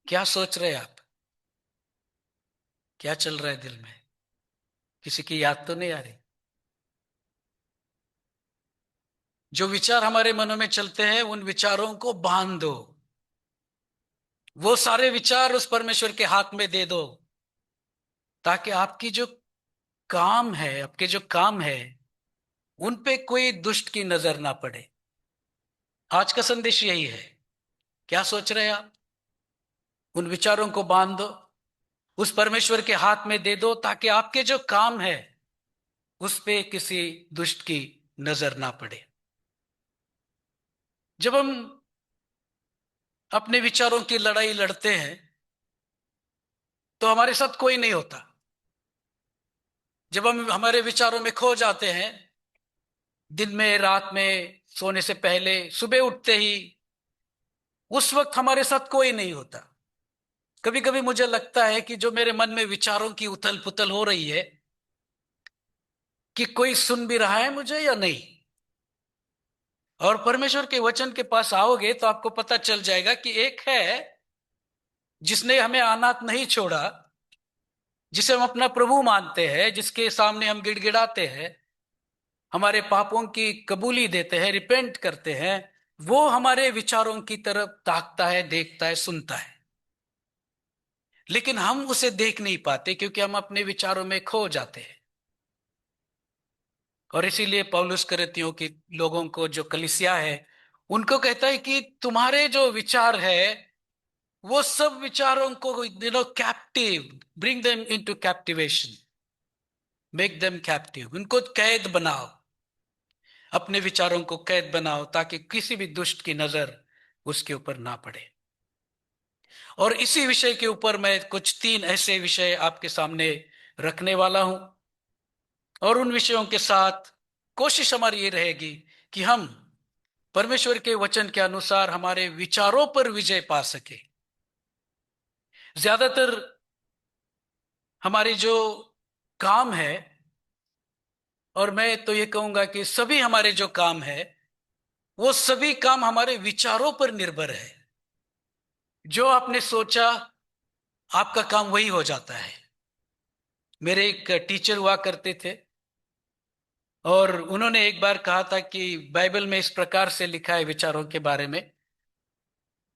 क्या सोच रहे हैं आप? क्या चल रहा है दिल में? किसी की याद तो नहीं आ रही? जो विचार हमारे मनों में चलते हैं उन विचारों को बांध दो। वो सारे विचार उस परमेश्वर के हाथ में दे दो, ताकि आपके जो काम है उन पे कोई दुष्ट की नजर ना पड़े। आज का संदेश यही है। क्या सोच रहे हैं आप? उन विचारों को बांध दो, उस परमेश्वर के हाथ में दे दो, ताकि आपके जो काम है उस पे किसी दुष्ट की नजर ना पड़े। जब हम अपने विचारों की लड़ाई लड़ते हैं तो हमारे साथ कोई नहीं होता। जब हम हमारे विचारों में खो जाते हैं, दिन में, रात में, सोने से पहले, सुबह उठते ही, उस वक्त हमारे साथ कोई नहीं होता। कभी कभी मुझे लगता है कि जो मेरे मन में विचारों की उथल पुथल हो रही है, कि कोई सुन भी रहा है मुझे या नहीं। और परमेश्वर के वचन के पास आओगे तो आपको पता चल जाएगा कि एक है जिसने हमें अनाथ नहीं छोड़ा, जिसे हम अपना प्रभु मानते हैं, जिसके सामने हम गिड़गिड़ाते हैं, हमारे पापों की कबूली देते हैं, रिपेंट करते हैं। वो हमारे विचारों की तरफ ताकता है, देखता है, सुनता है। लेकिन हम उसे देख नहीं पाते क्योंकि हम अपने विचारों में खो जाते हैं। और इसीलिए पौलुस करतियों के लोगों को, जो कलीसिया है, उनको कहता है कि तुम्हारे जो विचार है वो सब विचारों को captive, bring them into captivation, make them captive, उनको कैद बनाओ। अपने विचारों को कैद बनाओ ताकि किसी भी दुष्ट की नजर उसके ऊपर ना पड़े। और इसी विषय के ऊपर मैं कुछ 3 ऐसे विषय आपके सामने रखने वाला हूं। और उन विषयों के साथ कोशिश हमारी ये रहेगी कि हम परमेश्वर के वचन के अनुसार हमारे विचारों पर विजय पा सके। ज्यादातर हमारी जो काम है, और मैं तो ये कहूंगा कि सभी हमारे जो काम है, वो सभी काम हमारे विचारों पर निर्भर है। जो आपने सोचा, आपका काम वही हो जाता है। मेरे एक टीचर हुआ करते थे, और उन्होंने एक बार कहा था कि बाइबल में इस प्रकार से लिखा है विचारों के बारे में,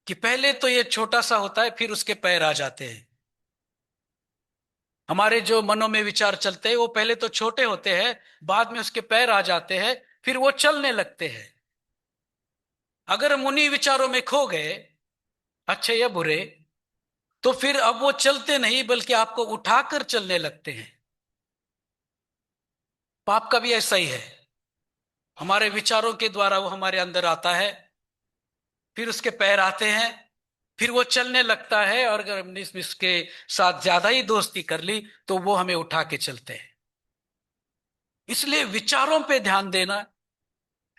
कि पहले तो ये छोटा सा होता है, फिर उसके पैर आ जाते हैं। हमारे जो मनों में विचार चलते हैं वो पहले तो छोटे होते हैं, बाद में उसके पैर आ जाते हैं, फिर वो चलने लगते हैं। अगर हम उन्हीं विचारों में खो गए, अच्छे या बुरे, तो फिर अब वो चलते नहीं बल्कि आपको उठाकर चलने लगते हैं। पाप का भी ऐसा ही है। हमारे विचारों के द्वारा वो हमारे अंदर आता है, फिर उसके पैर आते हैं, फिर वो चलने लगता है, और अगर हमने इसके साथ ज्यादा ही दोस्ती कर ली तो वो हमें उठा के चलते हैं। इसलिए विचारों पे ध्यान देना,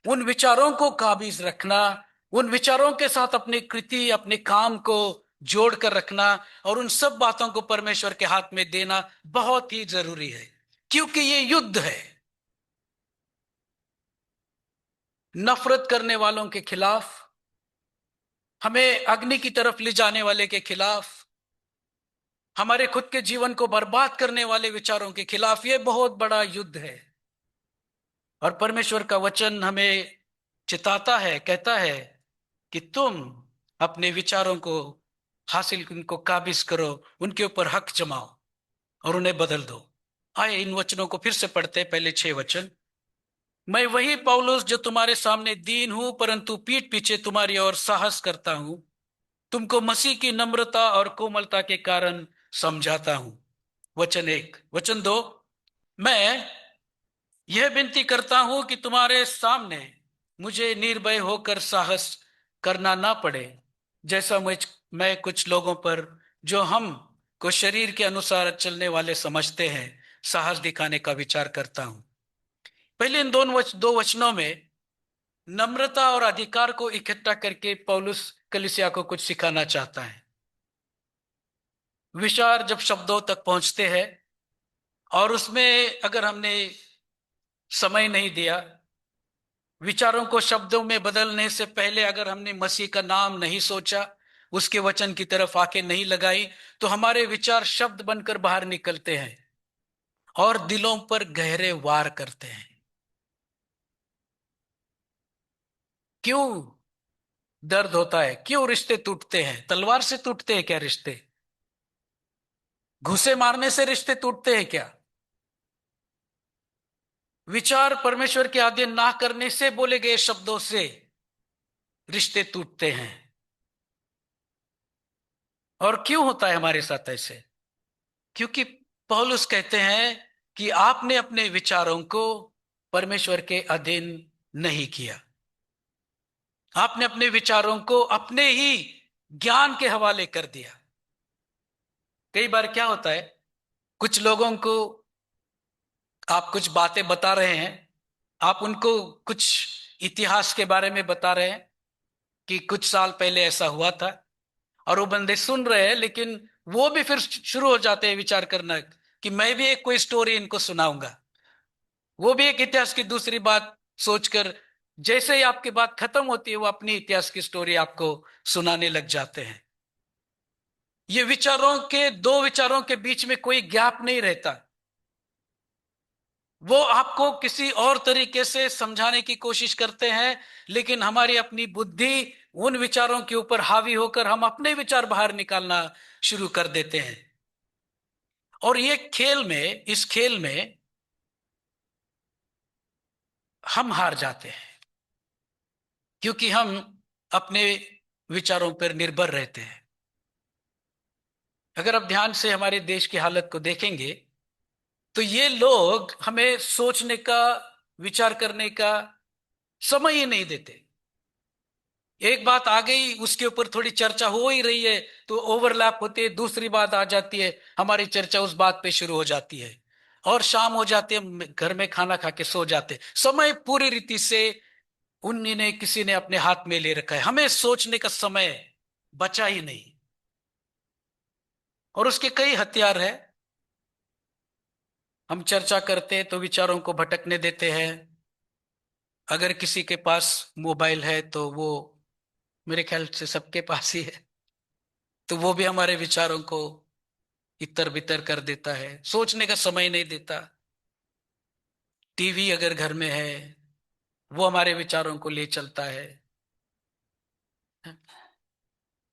उन विचारों को काबिज रखना, उन विचारों के साथ अपनी कृति, अपने काम को जोड़ कर रखना, और उन सब बातों को परमेश्वर के हाथ में देना बहुत ही जरूरी है। क्योंकि ये युद्ध है। नफरत करने वालों के खिलाफ, हमें अग्नि की तरफ ले जाने वाले के खिलाफ, हमारे खुद के जीवन को बर्बाद करने वाले विचारों के खिलाफ ये बहुत बड़ा युद्ध है। और परमेश्वर का वचन हमें चिताता है, कहता है कि तुम अपने विचारों को हासिल, उनको काबिज करो, उनके ऊपर हक जमाओ और उन्हें बदल दो। आए इन वचनों को फिर से पढ़ते हैं, पहले 6 वचन। मैं वही पौलुस जो तुम्हारे सामने दीन हूं, परंतु पीठ पीछे तुम्हारी ओर साहस करता हूं, तुमको मसीह की नम्रता और कोमलता के कारण समझाता हूं। वचन 1। वचन 2। मैं यह विनती करता हूं कि तुम्हारे सामने मुझे निर्भय होकर साहस करना ना पड़े, जैसा मैं कुछ लोगों पर, जो हम को शरीर के अनुसार चलने वाले समझते हैं, साहस दिखाने का विचार करता हूं। पहले इन दो वचनों में नम्रता और अधिकार को इकट्ठा करके पौलुस कलीसिया को कुछ सिखाना चाहता है। विचार जब शब्दों तक पहुंचते हैं, और उसमें अगर हमने समय नहीं दिया, विचारों को शब्दों में बदलने से पहले अगर हमने मसीह का नाम नहीं सोचा, उसके वचन की तरफ आंखें नहीं लगाई, तो हमारे विचार शब्द बनकर बाहर निकलते हैं और दिलों पर गहरे वार करते हैं। क्यों दर्द होता है? क्यों रिश्ते टूटते हैं? तलवार से टूटते हैं क्या रिश्ते? घुसे मारने से रिश्ते टूटते हैं क्या? विचार परमेश्वर के आगे ना करने से, बोले गए शब्दों से रिश्ते टूटते हैं। और क्यों होता है हमारे साथ ऐसे? क्योंकि पौलुस कहते हैं कि आपने अपने विचारों को परमेश्वर के अधीन नहीं किया। आपने अपने विचारों को अपने ही ज्ञान के हवाले कर दिया। कई बार क्या होता है, कुछ लोगों को आप कुछ बातें बता रहे हैं, आप उनको कुछ इतिहास के बारे में बता रहे हैं कि कुछ साल पहले ऐसा हुआ था, और वो बंदे सुन रहे हैं, लेकिन वो भी फिर शुरू हो जाते हैं विचार करना कि मैं भी एक कोई स्टोरी इनको सुनाऊंगा। वो भी एक इतिहास की दूसरी बात सोचकर, जैसे ही आपकी बात खत्म होती है, वो अपनी इतिहास की स्टोरी आपको सुनाने लग जाते हैं। ये विचारों के, दो विचारों के बीच में कोई गैप नहीं रहता। वो आपको किसी और तरीके से समझाने की कोशिश करते हैं, लेकिन हमारी अपनी बुद्धि उन विचारों के ऊपर हावी होकर हम अपने विचार बाहर निकालना शुरू कर देते हैं। और ये खेल में, इस खेल में हम हार जाते हैं, क्योंकि हम अपने विचारों पर निर्भर रहते हैं। अगर आप ध्यान से हमारे देश की हालत को देखेंगे, तो ये लोग हमें सोचने का, विचार करने का समय ही नहीं देते। एक बात आ गई, उसके ऊपर थोड़ी चर्चा हो ही रही है, तो ओवरलैप होती है, दूसरी बात आ जाती है, हमारी चर्चा उस बात पे शुरू हो जाती है, और शाम हो जाती है, घर में खाना खा के सो जाते। समय पूरी रीति से उन्होंने, किसी ने अपने हाथ में ले रखा है। हमें सोचने का समय बचा ही नहीं। और उसके कई हथियार है। हम चर्चा करते हैं तो विचारों को भटकने देते हैं। अगर किसी के पास मोबाइल है, तो वो, मेरे ख्याल से सबके पास ही है, तो वो भी हमारे विचारों को इतर बितर कर देता है, सोचने का समय नहीं देता। टीवी अगर घर में है, वो हमारे विचारों को ले चलता है।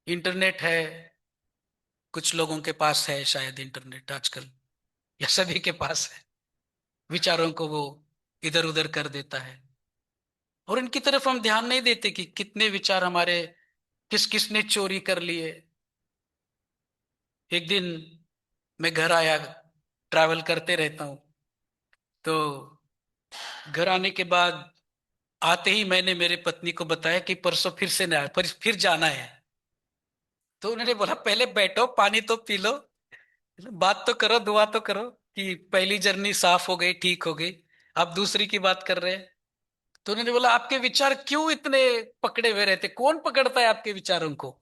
इंटरनेट है, कुछ लोगों के पास है शायद इंटरनेट आजकल, या सभी के पास है, विचारों को वो इधर उधर कर देता है। और इनकी तरफ हम ध्यान नहीं देते कि कितने विचार हमारे किस किसने चोरी कर लिए। एक दिन मैं घर आया, ट्रैवल करते रहता हूं, तो घर आने के बाद, आते ही मैंने मेरे पत्नी को बताया कि परसों फिर से ना, फिर जाना है। तो उन्होंने बोला, पहले बैठो, पानी तो पी लो, बात तो करो, दुआ तो करो कि पहली जर्नी साफ हो गई, ठीक हो गई, आप दूसरी की बात कर रहे हैं। तो उन्होंने बोला, आपके विचार क्यों इतने पकड़े हुए रहते? कौन पकड़ता है आपके विचारों को?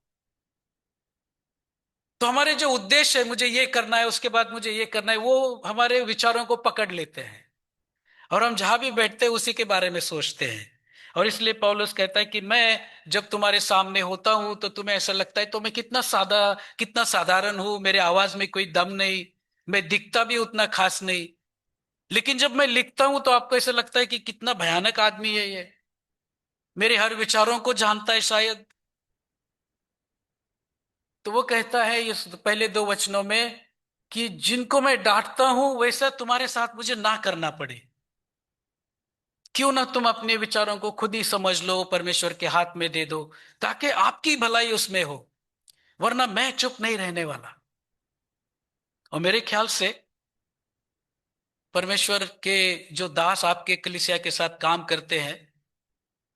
तो हमारे जो उद्देश्य है, मुझे ये करना है, उसके बाद मुझे ये करना है, वो हमारे विचारों को पकड़ लेते हैं, और हम जहां भी बैठते हैं उसी के बारे में सोचते हैं। और इसलिए पौलुस कहता है कि मैं जब तुम्हारे सामने होता हूं, तो तुम्हें ऐसा लगता है तो मैं कितना सादा, कितना साधारण हूं, मेरे आवाज में कोई दम नहीं, मैं दिखता भी उतना खास नहीं। लेकिन जब मैं लिखता हूं, तो आपको ऐसा लगता है कि कितना भयानक आदमी है ये, मेरे हर विचारों को जानता है शायद। तो वो कहता है ये पहले दो वचनों में, कि जिनको मैं डांटता हूं, वैसा तुम्हारे साथ मुझे ना करना पड़े। क्यों ना तुम अपने विचारों को खुद ही समझ लो, परमेश्वर के हाथ में दे दो, ताकि आपकी भलाई उसमें हो, वरना मैं चुप नहीं रहने वाला। और मेरे ख्याल से परमेश्वर के जो दास आपके कलीसिया के साथ काम करते हैं,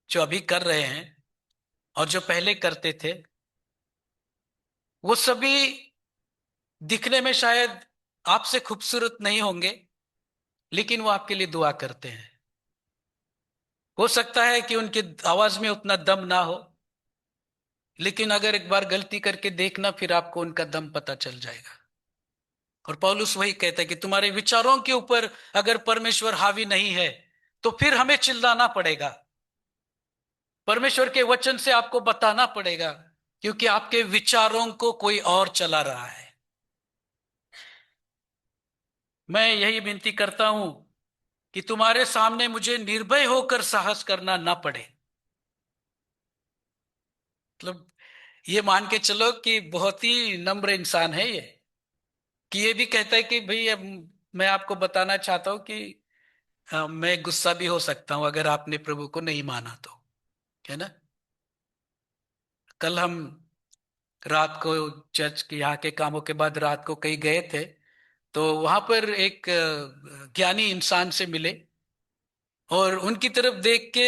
जो अभी कर रहे हैं और जो पहले करते थे, वो सभी दिखने में शायद आपसे खूबसूरत नहीं होंगे, लेकिन वो आपके लिए दुआ करते हैं। हो सकता है कि उनकी आवाज में उतना दम ना हो, लेकिन अगर एक बार गलती करके देखना, फिर आपको उनका दम पता चल जाएगा। और पौलुस वही कहता है कि तुम्हारे विचारों के ऊपर अगर परमेश्वर हावी नहीं है, तो फिर हमें चिल्लाना पड़ेगा, परमेश्वर के वचन से आपको बताना पड़ेगा क्योंकि आपके विचारों को कोई और चला रहा है। मैं यही विनती करता हूं कि तुम्हारे सामने मुझे निर्भय होकर साहस करना ना पड़े। मतलब ये मान के चलो कि बहुत ही नम्र इंसान है ये, कि ये भी कहता है कि भाई अब मैं आपको बताना चाहता हूं कि मैं गुस्सा भी हो सकता हूं अगर आपने प्रभु को नहीं माना तो, है ना। कल हम रात को चर्च के यहाँ के कामों के बाद रात को कहीं गए थे, तो वहां पर एक ज्ञानी इंसान से मिले, और उनकी तरफ देख के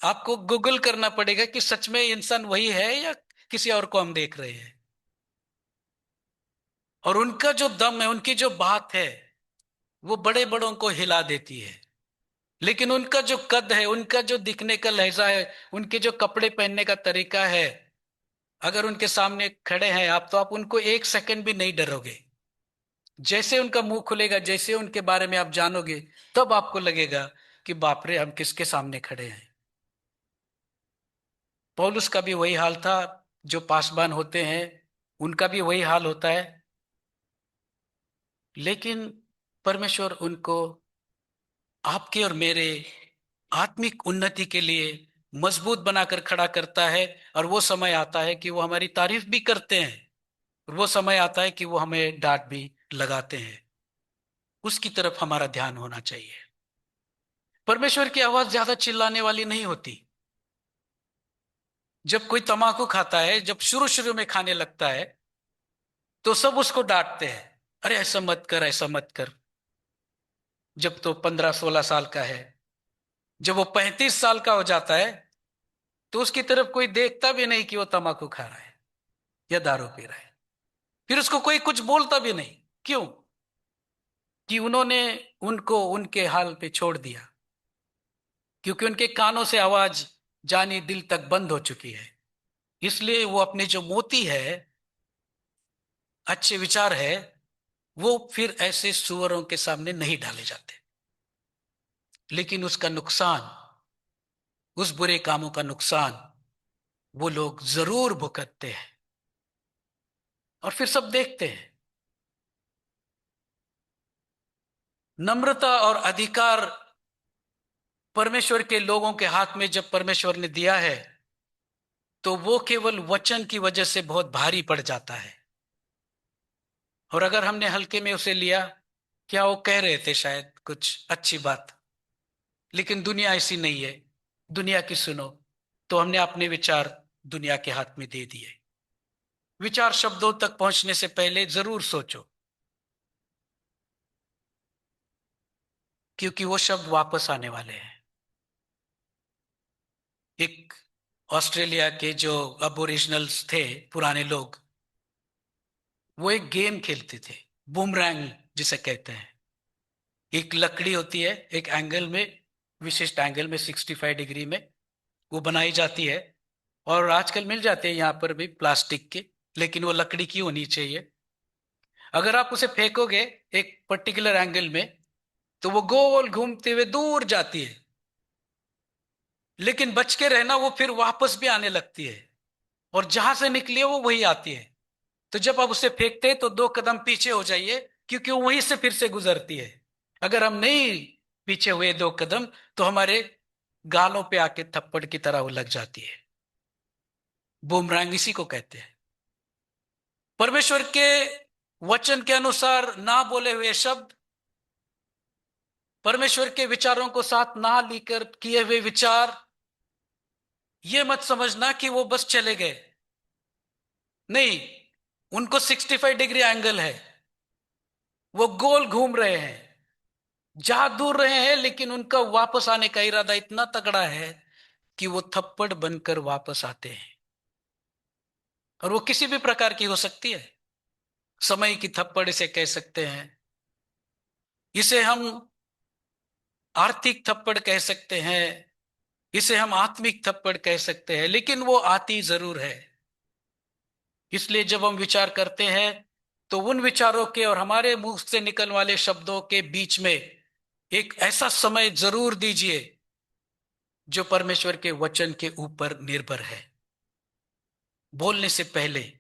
आपको गूगल करना पड़ेगा कि सच में इंसान वही है या किसी और को हम देख रहे हैं। और उनका जो दम है, उनकी जो बात है, वो बड़े बड़ों को हिला देती है। लेकिन उनका जो कद है, उनका जो दिखने का लहजा है, उनके जो कपड़े पहनने का तरीका है, अगर उनके सामने खड़े हैं आप, तो आप उनको एक सेकंड भी नहीं डरोगे। जैसे उनका मुंह खुलेगा, जैसे उनके बारे में आप जानोगे, तब आपको लगेगा कि बाप रे, हम किसके सामने खड़े हैं। पौलुस का भी वही हाल था। जो पासबान होते हैं उनका भी वही हाल होता है। लेकिन परमेश्वर उनको आपके और मेरे आत्मिक उन्नति के लिए मजबूत बनाकर खड़ा करता है। और वो समय आता है कि वो हमारी तारीफ भी करते हैं, और वो समय आता है कि वो हमें डांट भी लगाते हैं। उसकी तरफ हमारा ध्यान होना चाहिए। परमेश्वर की आवाज ज्यादा चिल्लाने वाली नहीं होती। जब कोई तम्बाकू खाता है, जब शुरू शुरू में खाने लगता है, तो सब उसको डांटते हैं, अरे ऐसा मत कर, ऐसा मत कर। जब तो 15-16 साल का है, जब वो 35 साल का हो जाता है, तो उसकी तरफ कोई देखता भी नहीं कि वो तम्बाकू खा रहा है या दारू पी रहा है। फिर उसको कोई कुछ बोलता भी नहीं। क्यों? कि उन्होंने उनको उनके हाल पे छोड़ दिया, क्योंकि उनके कानों से आवाज जानी दिल तक बंद हो चुकी है। इसलिए वो अपने जो मोती है, अच्छे विचार है, वो फिर ऐसे सुअरों के सामने नहीं डाले जाते। लेकिन उसका नुकसान, उस बुरे कामों का नुकसान वो लोग जरूर भुगतते हैं, और फिर सब देखते हैं। नम्रता और अधिकार परमेश्वर के लोगों के हाथ में जब परमेश्वर ने दिया है, तो वो केवल वचन की वजह से बहुत भारी पड़ जाता है। और अगर हमने हल्के में उसे लिया, क्या वो कह रहे थे शायद कुछ अच्छी बात, लेकिन दुनिया ऐसी नहीं है, दुनिया की सुनो, तो हमने अपने विचार दुनिया के हाथ में दे दिए। विचार शब्दों तक पहुंचने से पहले जरूर सोचो, क्योंकि वो शब्द वापस आने वाले हैं। एक ऑस्ट्रेलिया के जो अबोरिजिनल्स थे, पुराने लोग, वो एक गेम खेलते थे, बूमरैंग जिसे कहते हैं। एक लकड़ी होती है, एक एंगल में, विशिष्ट एंगल में, 65 डिग्री में वो बनाई जाती है। और आजकल मिल जाते हैं यहाँ पर भी प्लास्टिक के, लेकिन वो लकड़ी की होनी चाहिए। अगर आप उसे फेंकोगे एक पर्टिकुलर एंगल में, तो वो गोल घूमते हुए दूर जाती है। लेकिन बच के रहना, वो फिर वापस भी आने लगती है, और जहां से निकली है वो वही आती है। तो जब आप उसे फेंकते हैं तो 2 कदम पीछे हो जाइए, क्योंकि वो वहीं से फिर से गुजरती है। अगर हम नहीं पीछे हुए 2 कदम, तो हमारे गालों पे आके थप्पड़ की तरह वो लग जाती है। बूमरैंग इसी को कहते हैं। परमेश्वर के वचन के अनुसार ना बोले हुए शब्द, परमेश्वर के विचारों को साथ ना लेकर किए हुए विचार, ये मत समझना कि वो बस चले गए। नहीं, उनको 65 डिग्री एंगल है, वो गोल घूम रहे हैं, जा दूर रहे हैं, लेकिन उनका वापस आने का इरादा इतना तगड़ा है कि वो थप्पड़ बनकर वापस आते हैं। और वो किसी भी प्रकार की हो सकती है। समय की थप्पड़ इसे कह सकते हैं, इसे हम आर्थिक थप्पड़ कह सकते हैं, इसे हम आत्मिक थप्पड़ कह सकते हैं, लेकिन वो आती जरूर है। इसलिए जब हम विचार करते हैं, तो उन विचारों के और हमारे मुंह से निकलने वाले शब्दों के बीच में एक ऐसा समय जरूर दीजिए जो परमेश्वर के वचन के ऊपर निर्भर है। बोलने से पहले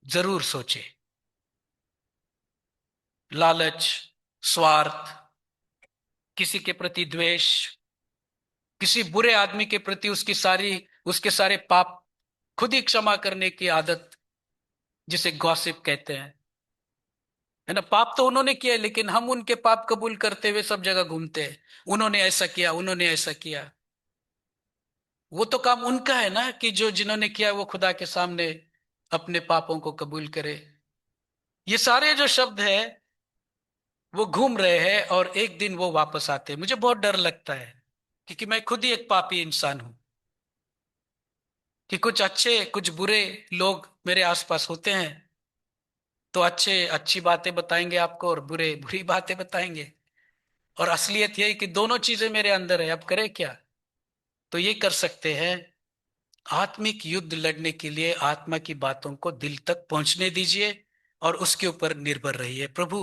जरूर सोचे। लालच, स्वार्थ, किसी के प्रति द्वेष, किसी बुरे आदमी के प्रति उसके सारे पाप खुद ही क्षमा करने की आदत, जिसे गॉसिप कहते हैं, है ना। पाप तो उन्होंने किया लेकिन हम उनके पाप कबूल करते हुए सब जगह घूमते हैं। उन्होंने ऐसा किया, उन्होंने ऐसा किया। वो तो काम उनका है ना, कि जो जिन्होंने किया वो खुदा के सामने अपने पापों को कबूल करे। ये सारे जो शब्द है वो घूम रहे हैं और एक दिन वो वापस आते हैं। मुझे बहुत डर लगता है, क्योंकि मैं खुद ही एक पापी इंसान हूं, कि कुछ अच्छे कुछ बुरे लोग मेरे आसपास होते हैं, तो अच्छे अच्छी बातें बताएंगे आपको और बुरे बुरी बातें बताएंगे। और असलियत यही कि दोनों चीजें मेरे अंदर है। अब करें क्या? तो ये कर सकते हैं, आत्मिक युद्ध लड़ने के लिए आत्मा की बातों को दिल तक पहुंचने दीजिए और उसके ऊपर निर्भर रहिए। प्रभु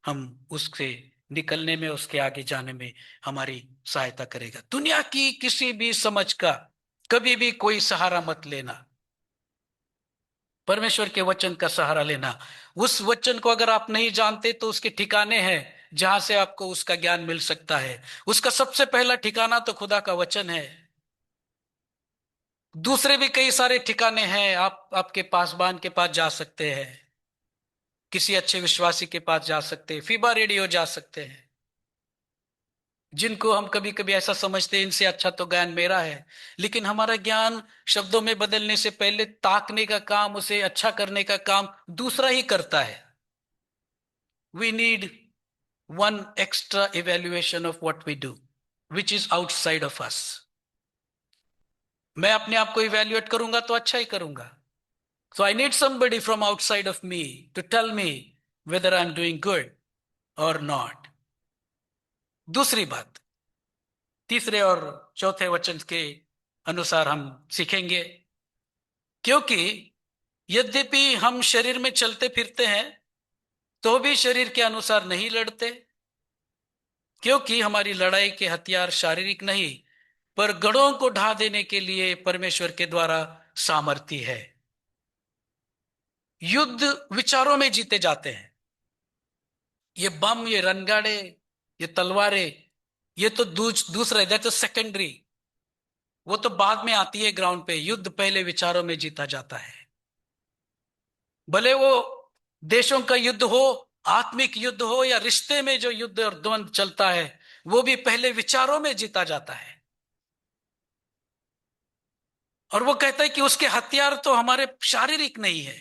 हम उससे निकलने में, उसके आगे जाने में हमारी सहायता करेगा। दुनिया की किसी भी समझ का कभी भी कोई सहारा मत लेना, परमेश्वर के वचन का सहारा लेना। उस वचन को अगर आप नहीं जानते तो उसके ठिकाने हैं जहां से आपको उसका ज्ञान मिल सकता है। उसका सबसे पहला ठिकाना तो खुदा का वचन है। दूसरे भी कई सारे ठिकाने हैं। आप आपके पासबान के पास जा सकते हैं, किसी अच्छे विश्वासी के पास जा सकते हैं, फीबा रेडियो जा सकते हैं, जिनको हम कभी कभी ऐसा समझते हैं इनसे अच्छा तो ज्ञान मेरा है। लेकिन हमारा ज्ञान शब्दों में बदलने से पहले ताकने का काम, उसे अच्छा करने का काम दूसरा ही करता है। We need one extra evaluation of what we do, which is outside of us. मैं अपने आप को इवेल्युएट करूंगा तो अच्छा ही करूंगा। So I need somebody from outside of me to tell me whether I'm doing good or not. दूसरी बात, तीसरे और चौथे वचन के अनुसार हम सीखेंगे, क्योंकि यद्यपि हम शरीर में चलते फिरते हैं तो भी शरीर के अनुसार नहीं लड़ते, क्योंकि हमारी लड़ाई के हथियार शारीरिक नहीं पर गढ़ों को ढा देने के लिए परमेश्वर के द्वारा सामर्थ्य है। युद्ध विचारों में जीते जाते हैं। ये बम, ये रणगाड़े, ये तलवारें, ये तो दूसरा, दैट इज सेकेंडरी। वो तो बाद में आती है ग्राउंड पे। युद्ध पहले विचारों में जीता जाता है। भले वो देशों का युद्ध हो, आत्मिक युद्ध हो, या रिश्ते में जो युद्ध और द्वंद चलता है, वो भी पहले विचारों में जीता जाता है। और वो कहता है कि उसके हथियार तो हमारे शारीरिक नहीं है।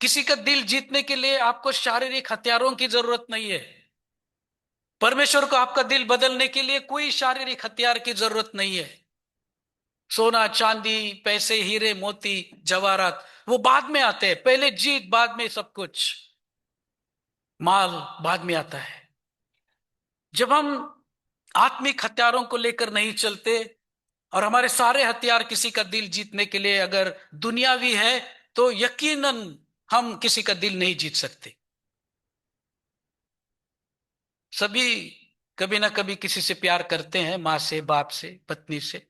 किसी का दिल जीतने के लिए आपको शारीरिक हथियारों की जरूरत नहीं है। परमेश्वर को आपका दिल बदलने के लिए कोई शारीरिक हथियार की जरूरत नहीं है। सोना चांदी, पैसे, हीरे मोती, जवाहरात वो बाद में आते हैं। पहले जीत, बाद में सब कुछ। माल बाद में आता है। जब हम आत्मिक हथियारों को लेकर नहीं चलते और हमारे सारे हथियार किसी का दिल जीतने के लिए अगर दुनियावी है, तो यकीनन हम किसी का दिल नहीं जीत सकते। सभी कभी ना कभी किसी से प्यार करते हैं, माँ से, बाप से, पत्नी से,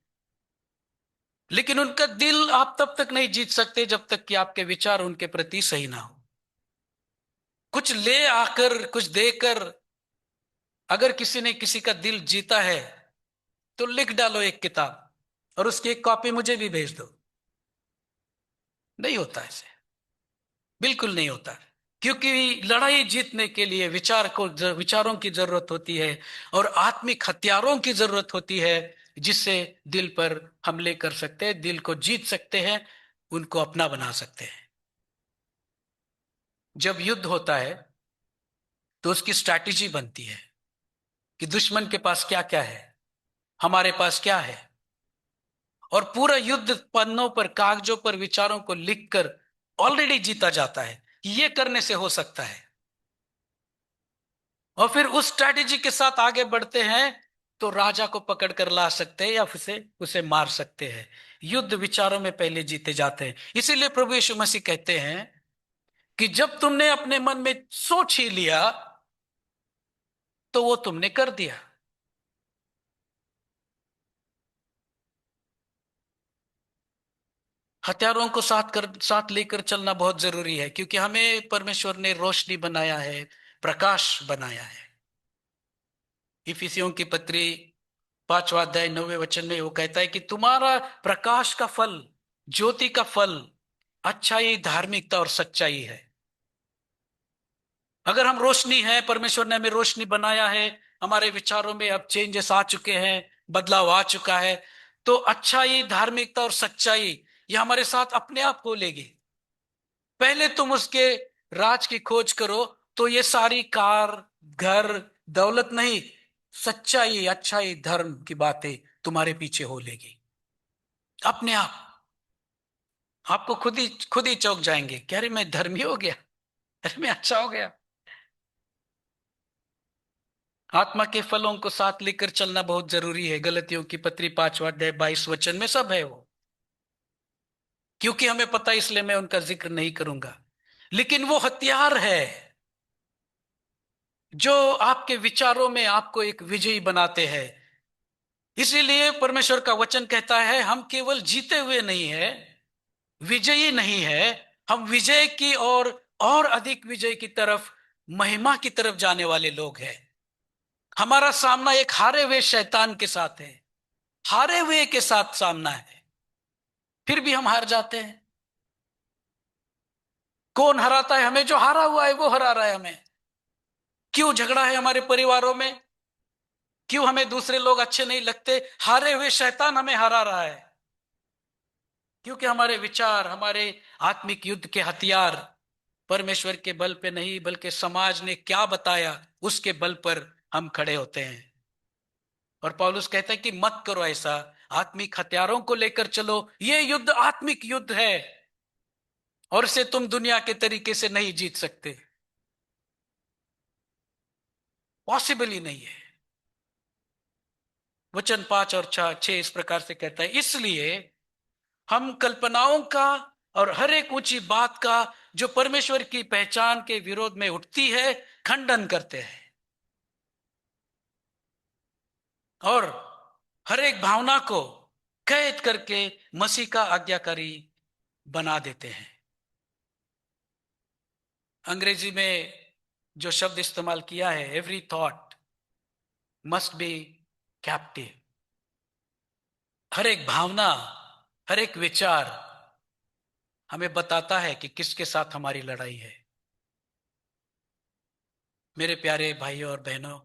लेकिन उनका दिल आप तब तक नहीं जीत सकते जब तक कि आपके विचार उनके प्रति सही ना हो। कुछ ले आकर, कुछ देकर अगर किसी ने किसी का दिल जीता है तो लिख डालो एक किताब और उसकी एक कॉपी मुझे भी भेज दो। नहीं होता ऐसे, बिल्कुल नहीं होता। क्योंकि लड़ाई जीतने के लिए विचारों की जरूरत होती है और आत्मिक हथियारों की जरूरत होती है, जिससे दिल पर हमले कर सकते हैं, दिल को जीत सकते हैं, उनको अपना बना सकते हैं। जब युद्ध होता है तो उसकी स्ट्रैटेजी बनती है कि दुश्मन के पास क्या क्या है, हमारे पास क्या है। और पूरा युद्ध पन्नों पर, कागजों पर, विचारों को लिखकर ऑलरेडी जीता जाता है कि ये करने से हो सकता है। और फिर उस स्ट्रैटेजी के साथ आगे बढ़ते हैं तो राजा को पकड़ कर ला सकते हैं या उसे उसे मार सकते हैं। युद्ध विचारों में पहले जीते जाते हैं। इसीलिए प्रभु यीशु मसीह कहते हैं कि जब तुमने अपने मन में सोच ही लिया तो वो तुमने कर दिया। हथियारों को साथ लेकर चलना बहुत जरूरी है, क्योंकि हमें परमेश्वर ने रोशनी बनाया है, प्रकाश बनाया है। इफिसियों की पत्री 5वां अध्याय 9वें वचन में वो कहता है कि तुम्हारा प्रकाश का फल, ज्योति का फल अच्छाई, धार्मिकता और सच्चाई है। अगर हम रोशनी है, परमेश्वर ने हमें रोशनी बनाया है, हमारे विचारों में अब चेंजेस आ चुके हैं, बदलाव आ चुका है, तो अच्छाई, धार्मिकता और सच्चाई ये हमारे साथ अपने आप हो लेगी। पहले तुम उसके राज की खोज करो, तो ये सारी कार, घर, दौलत नहीं, सच्चाई, अच्छाई, धर्म की बातें तुम्हारे पीछे हो लेगी अपने आप। आपको खुद ही चौंक जाएंगे कि अरे मैं धर्मी हो गया, अरे मैं अच्छा हो गया। आत्मा के फलों को साथ लेकर चलना बहुत जरूरी है। गलतियों की पत्री 5वां अध्याय 22 वचन में सब है वो, क्योंकि हमें पता है इसलिए मैं उनका जिक्र नहीं करूंगा। लेकिन वो हथियार है जो आपके विचारों में आपको एक विजयी बनाते हैं। इसीलिए परमेश्वर का वचन कहता है हम केवल जीते हुए नहीं है, विजयी नहीं है, हम विजय की और अधिक विजय की तरफ, महिमा की तरफ जाने वाले लोग हैं। हमारा सामना एक हारे हुए शैतान के साथ है, हारे हुए के साथ सामना है, फिर भी हम हार जाते हैं। कौन हराता है हमें? जो हारा हुआ है वो हरा रहा है हमें। क्यों झगड़ा है हमारे परिवारों में? क्यों हमें दूसरे लोग अच्छे नहीं लगते? हारे हुए शैतान हमें हरा रहा है, क्योंकि हमारे विचार, हमारे आत्मिक युद्ध के हथियार परमेश्वर के बल पे नहीं, बल्कि समाज ने क्या बताया उसके बल पर हम खड़े होते हैं। और पौलुस कहता है कि मत करो ऐसा, आत्मिक हथियारों को लेकर चलो। ये युद्ध आत्मिक युद्ध है, और इसे तुम दुनिया के तरीके से नहीं जीत सकते, पॉसिबल ही नहीं है। वचन 5 और 6 इस प्रकार से कहता है, इसलिए हम कल्पनाओं का और हर एक ऊंची बात का जो परमेश्वर की पहचान के विरोध में उठती है, खंडन करते हैं, और हर एक भावना को कैद करके मसीह का आज्ञाकारी बना देते हैं। अंग्रेजी में जो शब्द इस्तेमाल किया है, every thought must be captive. हर एक भावना, हर एक विचार हमें बताता है कि किसके साथ हमारी लड़ाई है। मेरे प्यारे भाइयों और बहनों,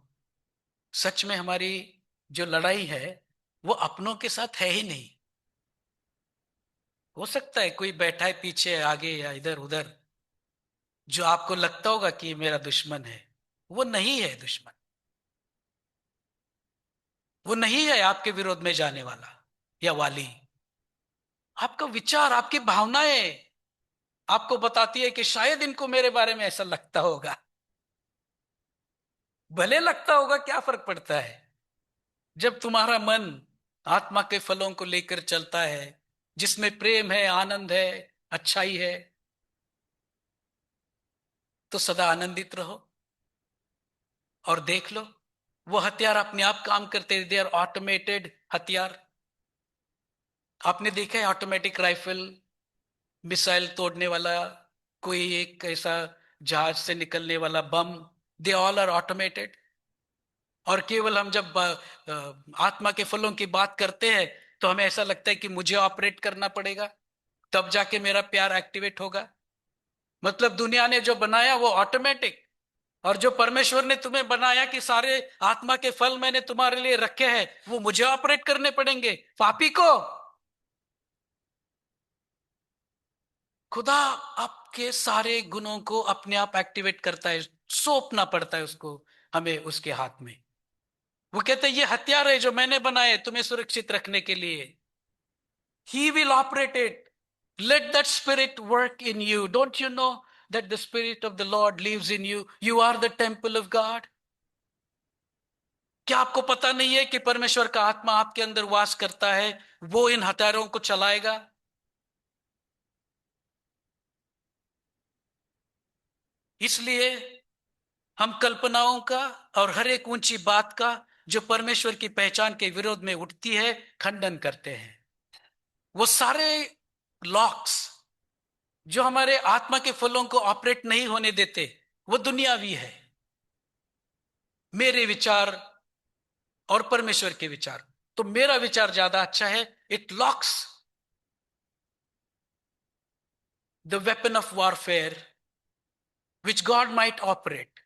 सच में हमारी जो लड़ाई है वो अपनों के साथ है ही नहीं। हो सकता है कोई बैठा है पीछे, आगे या इधर उधर, जो आपको लगता होगा कि ये मेरा दुश्मन है। वो नहीं है दुश्मन, वो नहीं है आपके विरोध में जाने वाला या वाली। आपका विचार, आपकी भावनाएं आपको बताती है कि शायद इनको मेरे बारे में ऐसा लगता होगा। भले लगता होगा, क्या फर्क पड़ता है? जब तुम्हारा मन आत्मा के फलों को लेकर चलता है, जिसमें प्रेम है, आनंद है, अच्छाई है, तो सदा आनंदित रहो और देख लो वो हथियार अपने आप काम करते। दे आर ऑटोमेटेड हथियार। आपने देखा है ऑटोमेटिक राइफल, मिसाइल तोड़ने वाला, कोई एक ऐसा जहाज से निकलने वाला बम, दे ऑल आर ऑटोमेटेड। और केवल हम जब आत्मा के फलों की बात करते हैं तो हमें ऐसा लगता है कि मुझे ऑपरेट करना पड़ेगा, तब जाके मेरा प्यार एक्टिवेट होगा। मतलब दुनिया ने जो बनाया वो ऑटोमेटिक, और जो परमेश्वर ने तुम्हें बनाया कि सारे आत्मा के फल मैंने तुम्हारे लिए रखे हैं, वो मुझे ऑपरेट करने पड़ेंगे। पापी को खुदा आपके सारे गुणों को अपने आप एक्टिवेट करता है, सौंपना पड़ता है उसको, हमें उसके हाथ में। वो कहते हैं ये हथियार है जो मैंने बनाए तुम्हें सुरक्षित रखने के लिए। He will operate it. Let that spirit work in you. Don't you know that the spirit of the Lord lives in you? You are the temple of God. क्या आपको पता नहीं है कि परमेश्वर का आत्मा आपके अंदर वास करता है? वो इन हथियारों को चलाएगा। इसलिए हम कल्पनाओं का और हर एक ऊंची बात का जो परमेश्वर की पहचान के विरोध में उठती है, खंडन करते हैं। वो सारे लॉक्स जो हमारे आत्मा के फलों को ऑपरेट नहीं होने देते, वो दुनियावी है। मेरे विचार और परमेश्वर के विचार, तो मेरा विचार ज्यादा अच्छा है। It locks the weapon of warfare which God might operate.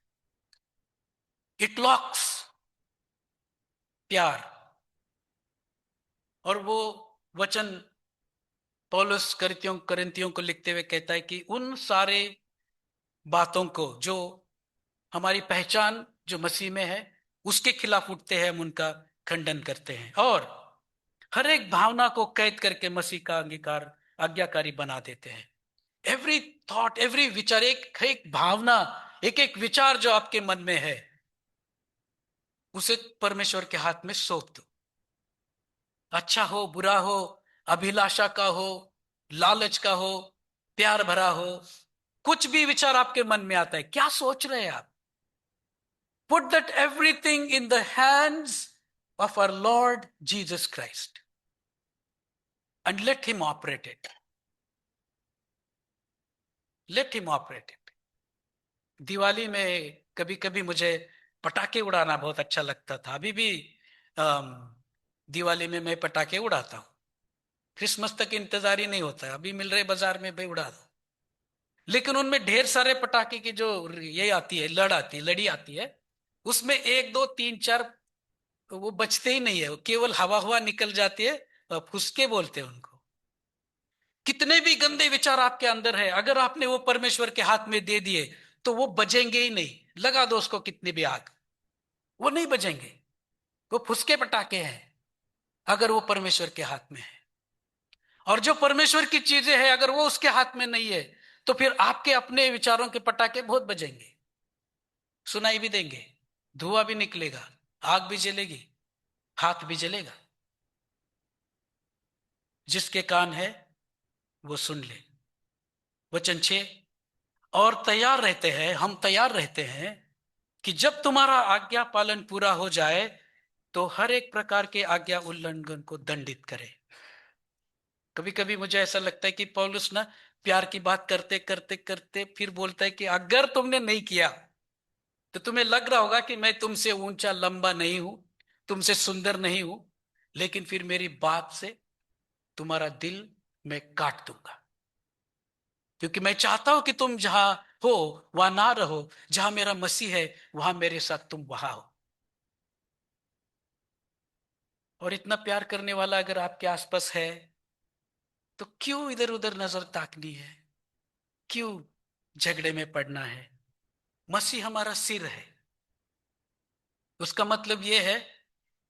It locks प्यार। और वो वचन पौलुस करंतियों को लिखते हुए कहता है कि उन सारे बातों को जो हमारी पहचान जो मसीह में है उसके खिलाफ उठते हैं, हम उनका खंडन करते हैं और हर एक भावना को कैद करके मसीह का अंगीकार आज्ञाकारी बना देते हैं। एवरी थॉट, एवरी विचार, एक एक भावना, एक एक विचार जो आपके मन में है, उसे परमेश्वर के हाथ में सौंप दो। अच्छा हो, बुरा हो, अभिलाषा का हो, लालच का हो, प्यार भरा हो, कुछ भी विचार आपके मन में आता है, क्या सोच रहे हैं आप? Put that everything in the hands of our Lord Jesus Christ and let him operate it. Let him operate it. Diwali में कभी कभी मुझे पटाखे उड़ाना बहुत अच्छा लगता था। अभी भी दिवाली में मैं पटाखे उड़ाता हूं। क्रिसमस तक इंतजार ही नहीं होता है, अभी मिल रहे बाजार में, भाई उड़ा दो। लेकिन उनमें ढेर सारे पटाखे की जो ये आती है, लड़ी आती है, उसमें एक दो तीन चार वो बचते ही नहीं है, वो केवल हवा हवा निकल जाती है और फुसके बोलते हैं उनको। कितने भी गंदे विचार आपके अंदर है, अगर आपने वो परमेश्वर के हाथ में दे दिए तो वो बजेंगे ही नहीं। लगा दो उसको कितनी भी आग, वो नहीं बजेंगे। वो फुसके पटाखे हैं अगर वो परमेश्वर के हाथ में है। और जो परमेश्वर की चीजें हैं अगर वो उसके हाथ में नहीं है तो फिर आपके अपने विचारों के पटाखे बहुत बजेंगे, सुनाई भी देंगे, धुआं भी निकलेगा, आग भी जलेगी, हाथ भी जलेगा। जिसके कान है वो सुन ले। वचन 6, और तैयार रहते हैं, हम तैयार रहते हैं कि जब तुम्हारा आज्ञा पालन पूरा हो जाए तो हर एक प्रकार के आज्ञा उल्लंघन को दंडित करे। कभी कभी मुझे ऐसा लगता है कि पौलुस ना प्यार की बात करते करते करते फिर बोलता है कि अगर तुमने नहीं किया तो तुम्हें लग रहा होगा कि मैं तुमसे ऊंचा लंबा नहीं हूं, तुमसे सुंदर नहीं हूं, लेकिन फिर मेरी बात से तुम्हारा दिल मैं काट दूंगा, क्योंकि मैं चाहता हूं कि तुम जहां हो वहां ना रहो, जहां मेरा मसीह है वहां मेरे साथ तुम वहां हो। और इतना प्यार करने वाला अगर आपके आसपास है तो क्यों इधर उधर नजर ताकनी है, क्यों झगड़े में पड़ना है? मसीह हमारा सिर है। उसका मतलब यह है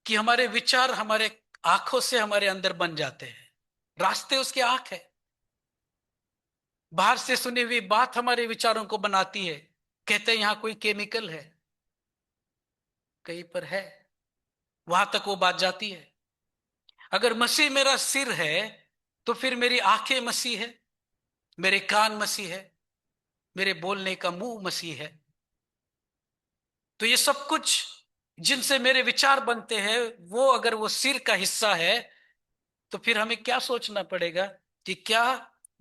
कि हमारे विचार हमारे आंखों से हमारे अंदर बन जाते हैं। रास्ते उसके आंख है। बाहर से सुनी हुई बात हमारे विचारों को बनाती है। कहते हैं यहां कोई केमिकल है, कहीं पर है, वहां तक वो बात जाती है। अगर मसीह मेरा सिर है तो फिर मेरी आंखें मसीह है, मेरे कान मसीह है, मेरे बोलने का मुंह मसीह है। तो ये सब कुछ जिनसे मेरे विचार बनते हैं वो अगर वो सिर का हिस्सा है तो फिर हमें क्या सोचना पड़ेगा कि क्या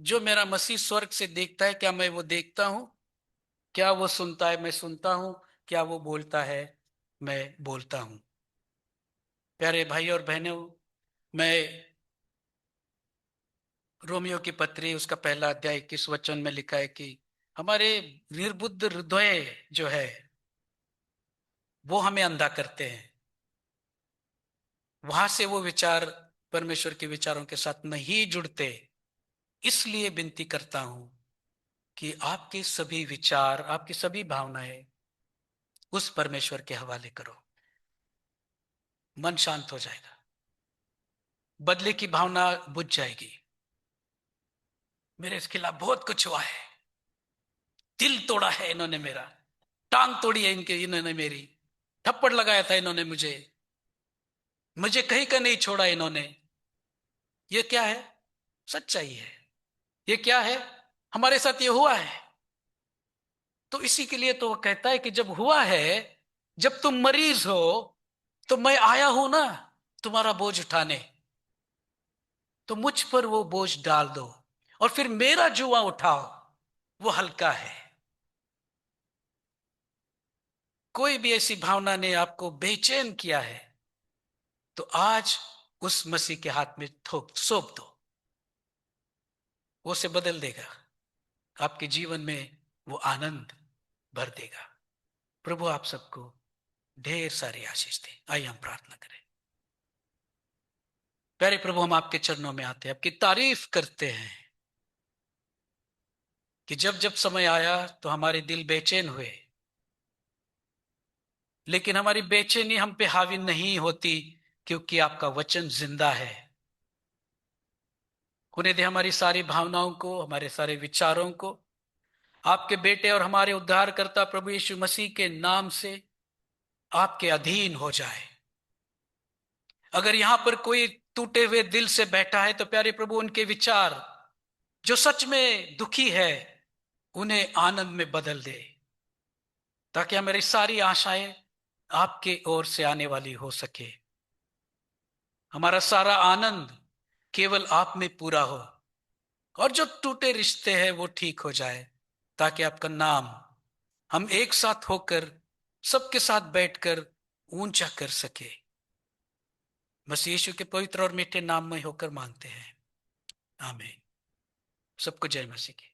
जो मेरा मसीह स्वर्ग से देखता है क्या मैं वो देखता हूं, क्या वो सुनता है मैं सुनता हूं, क्या वो बोलता है मैं बोलता हूं। प्यारे भाई और बहनों, मैं रोमियो की पत्री उसका पहला अध्याय 21 वचन में लिखा है कि हमारे निर्बुद्ध हृदय जो है वो हमें अंधा करते हैं, वहां से वो विचार परमेश्वर के विचारों के साथ नहीं जुड़ते। इसलिए विनती करता हूं कि आपके सभी विचार, आपकी सभी भावनाएं उस परमेश्वर के हवाले करो। मन शांत हो जाएगा, बदले की भावना बुझ जाएगी। मेरे खिलाफ बहुत कुछ हुआ है, दिल तोड़ा है इन्होंने मेरा, टांग तोड़ी है इनके, इन्होंने मेरी, थप्पड़ लगाया था इन्होंने मुझे, मुझे कहीं का नहीं छोड़ा इन्होंने। ये क्या है? सच्चाई है। ये क्या है? हमारे साथ ये हुआ है। तो इसी के लिए तो वो कहता है कि जब हुआ है, जब तुम मरीज हो तो मैं आया हूं ना तुम्हारा बोझ उठाने, तो मुझ पर वो बोझ डाल दो। और फिर मेरा जुआ उठाओ, वो हल्का है। कोई भी ऐसी भावना ने आपको बेचैन किया है तो आज उस मसीह के हाथ में थोप सौंप दो, वो उसे बदल देगा, आपके जीवन में वो आनंद भर देगा। प्रभु आप सबको ढेर सारी आशीष दे। आइए हम प्रार्थना करें। प्यारे प्रभु, हम आपके चरणों में आते हैं, आपकी तारीफ करते हैं कि जब जब समय आया तो हमारे दिल बेचैन हुए, लेकिन हमारी बेचैनी हम पे हावी नहीं होती, क्योंकि आपका वचन जिंदा है। उन्हें दे हमारी सारी भावनाओं को, हमारे सारे विचारों को आपके बेटे और हमारे उद्धारकर्ता प्रभु यीशु मसीह के नाम से आपके अधीन हो जाए। अगर यहां पर कोई टूटे हुए दिल से बैठा है तो प्यारे प्रभु उनके विचार जो सच में दुखी है उन्हें आनंद में बदल दे, ताकि हमारी सारी आशाएं आपके ओर से आने वाली हो सके। हमारा सारा आनंद केवल आप में पूरा हो, और जो टूटे रिश्ते हैं वो ठीक हो जाए, ताकि आपका नाम हम एक साथ होकर सबके साथ बैठकर ऊंचा कर सके। मसीह यीशु के पवित्र और मीठे नाम में होकर मांगते हैं, आमीन। सबको जय मसीह की।